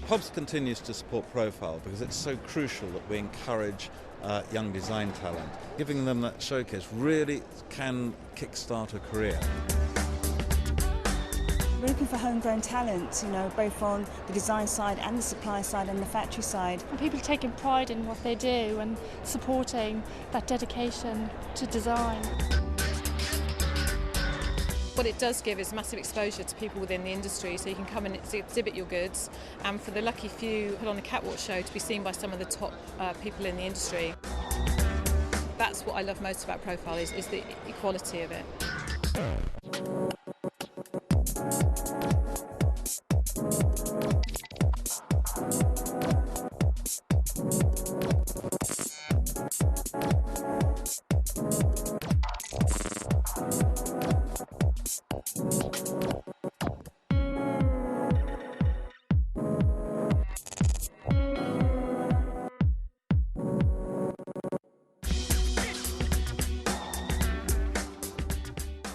Hobbs continues to support Profile because it's so crucial that we encourage young design talent. Giving them that showcase really can kickstart a career. We're looking for homegrown talent, both on the design side and the supply side and the factory side. And people taking pride in what they do and supporting that dedication to design. What it does give is massive exposure to people within the industry, so you can come and exhibit your goods, and for the lucky few, put on a catwalk show to be seen by some of the top people in the industry. That's what I love most about Profile, is the equality of it.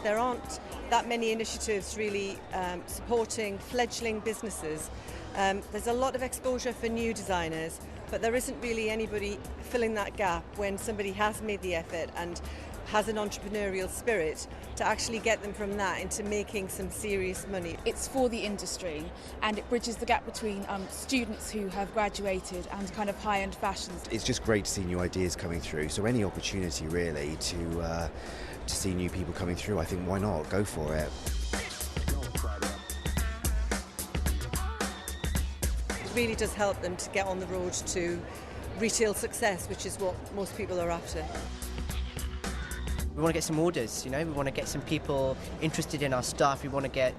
There aren't that many initiatives really supporting fledgling businesses. There's a lot of exposure for new designers, but there isn't really anybody filling that gap when somebody has made the effort and has an entrepreneurial spirit to actually get them from that into making some serious money. It's for the industry, and it bridges the gap between students who have graduated and kind of high-end fashions. It's just great to see new ideas coming through, so any opportunity really to see new people coming through, I think why not, go for it. It really does help them to get on the road to retail success, which is what most people are after. We want to get some orders, we want to get some people interested in our stuff. We want to get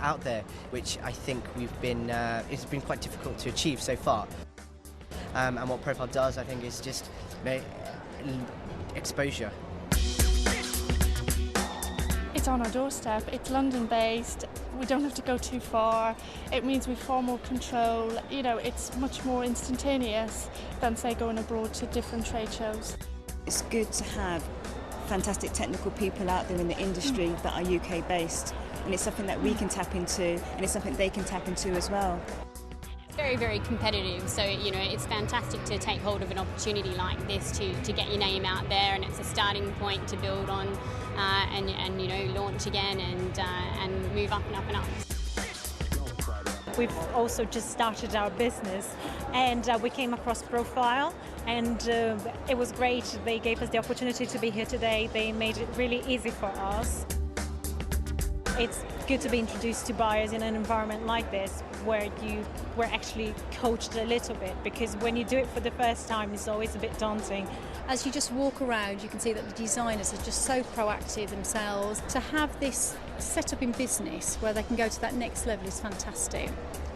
out there, which I think it's been quite difficult to achieve so far. And what Profile does, I think, is just exposure. It's on our doorstep, it's London-based, we don't have to go too far. It means we've far more control, it's much more instantaneous than, say, going abroad to different trade shows. It's good to have fantastic technical people out there in the industry that are UK-based, and it's something that we can tap into, and it's something they can tap into as well. Very, very competitive, so it's fantastic to take hold of an opportunity like this to get your name out there, and it's a starting point to build on and launch again and move up and up and up. We've also just started our business, and we came across Profile, and it was great. They gave us the opportunity to be here today. They made it really easy for us. It's good to be introduced to buyers in an environment like this, where you were actually coached a little bit, because when you do it for the first time, it's always a bit daunting. As you just walk around, you can see that the designers are just so proactive themselves. To have this set up in business where they can go to that next level is fantastic.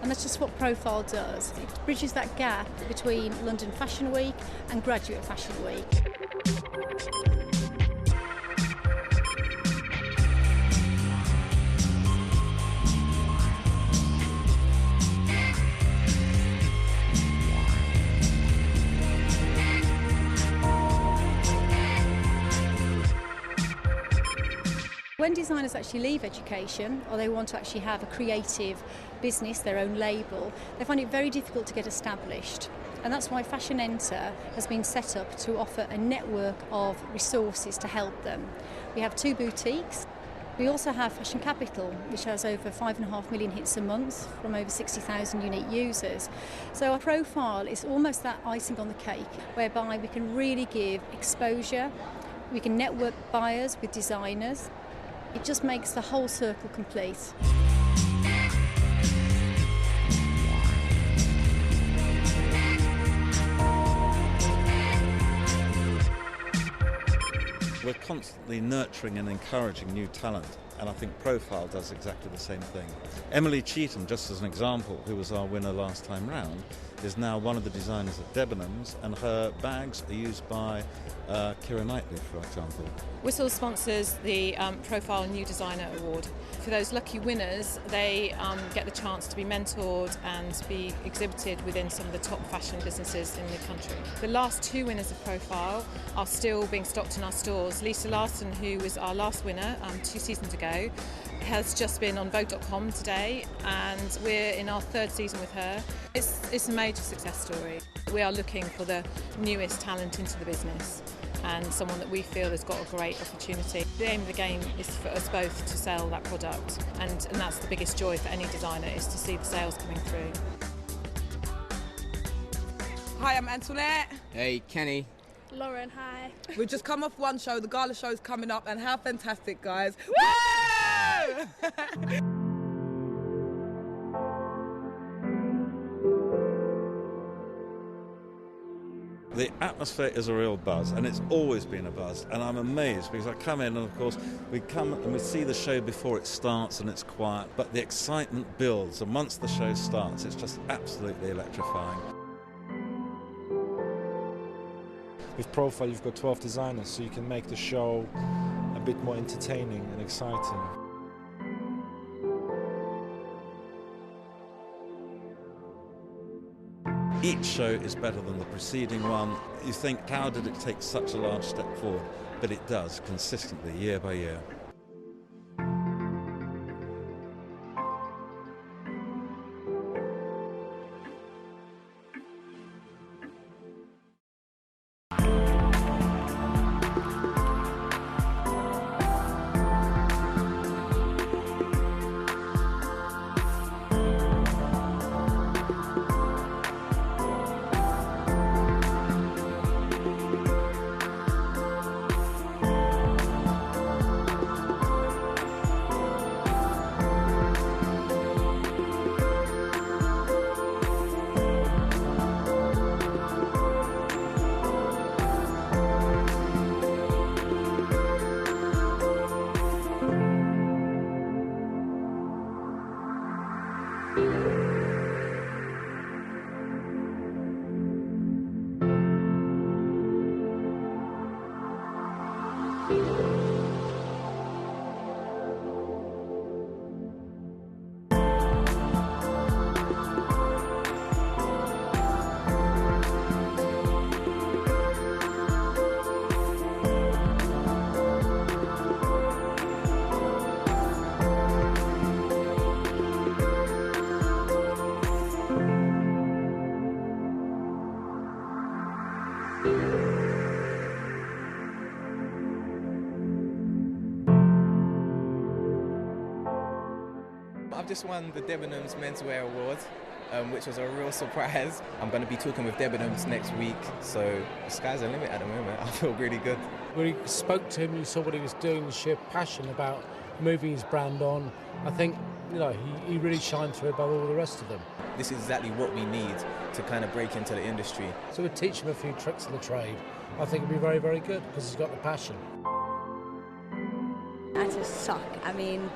And that's just what Profile does. It bridges that gap between London Fashion Week and Graduate Fashion Week. When designers actually leave education, or they want to actually have a creative business, their own label, they find it very difficult to get established. And that's why Fashion Enter has been set up to offer a network of resources to help them. We have 2 boutiques. We also have Fashion Capital, which has over 5.5 million hits a month from over 60,000 unique users. So our Profile is almost that icing on the cake, whereby we can really give exposure, we can network buyers with designers. It just makes the whole circle complete. We're constantly nurturing and encouraging new talent, and I think Profile does exactly the same thing. Emily Cheetham, just as an example, who was our winner last time round, is now one of the designers at Debenhams, and her bags are used by Keira Knightley, for example. Whistle sponsors the Profile New Designer Award. For those lucky winners, they get the chance to be mentored and be exhibited within some of the top fashion businesses in the country. The last 2 winners of Profile are still being stocked in our stores. Lisa Larson, who was our last winner 2 seasons ago, has just been on Vogue.com today, and we're in our 3rd season with her. It's a major success story. We are looking for the newest talent into the business and someone that we feel has got a great opportunity. The aim of the game is for us both to sell that product, and that's the biggest joy for any designer, is to see the sales coming through. Hi, I'm Antoinette. Hey, Kenny. Lauren, hi. We've just come off one show, the gala show's coming up, and how fantastic, guys. Woo! The atmosphere is a real buzz, and it's always been a buzz, and I'm amazed because I come in and of course we come and we see the show before it starts and it's quiet, but the excitement builds, and once the show starts it's just absolutely electrifying. With Profile you've got 12 designers, so you can make the show a bit more entertaining and exciting. Each show is better than the preceding one. You think, how did it take such a large step forward? But it does, consistently, year by year. I've just won the Debenhams Menswear Award, which was a real surprise. I'm going to be talking with Debenhams next week, so the sky's the limit at the moment. I feel really good. When you spoke to him, you saw what he was doing, the sheer passion about moving his brand on. I think, you know, he really shined through above all the rest of them. This is exactly what we need to kind of break into the industry. So we'd teach him a few tricks of the trade. I think it'd be very, very good because he's got the passion. I just suck. I mean,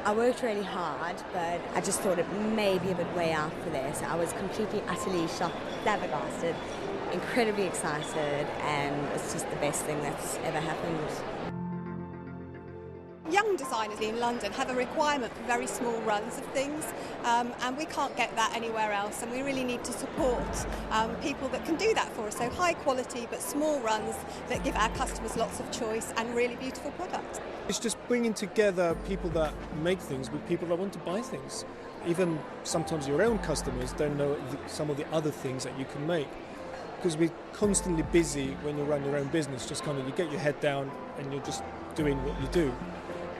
I worked really hard, but I just thought it may be a bit way out for this. I was completely, utterly shocked, flabbergasted, incredibly excited, and it's just the best thing that's ever happened. Young designers in London have a requirement for very small runs of things, and we can't get that anywhere else, and we really need to support people that can do that for us. So high quality but small runs that give our customers lots of choice and really beautiful products. It's just bringing together people that make things with people that want to buy things. Even sometimes your own customers don't know some of the other things that you can make. Because we're constantly busy when you run your own business, just kind of you get your head down and you're just doing what you do.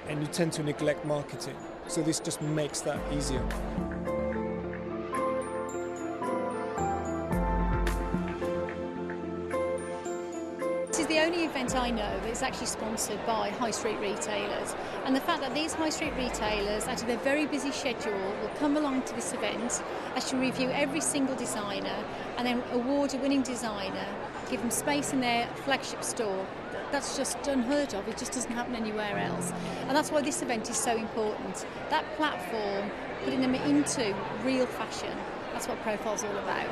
And you tend to neglect marketing. So this just makes that easier. This is the only event I know that's actually sponsored by high street retailers. And the fact that these high street retailers, out of their very busy schedule, will come along to this event, actually review every single designer, and then award a winning designer, give them space in their flagship store. That's just unheard of. It just doesn't happen anywhere else. And that's why this event is so important. That platform, putting them into real fashion, that's what Profile's all about.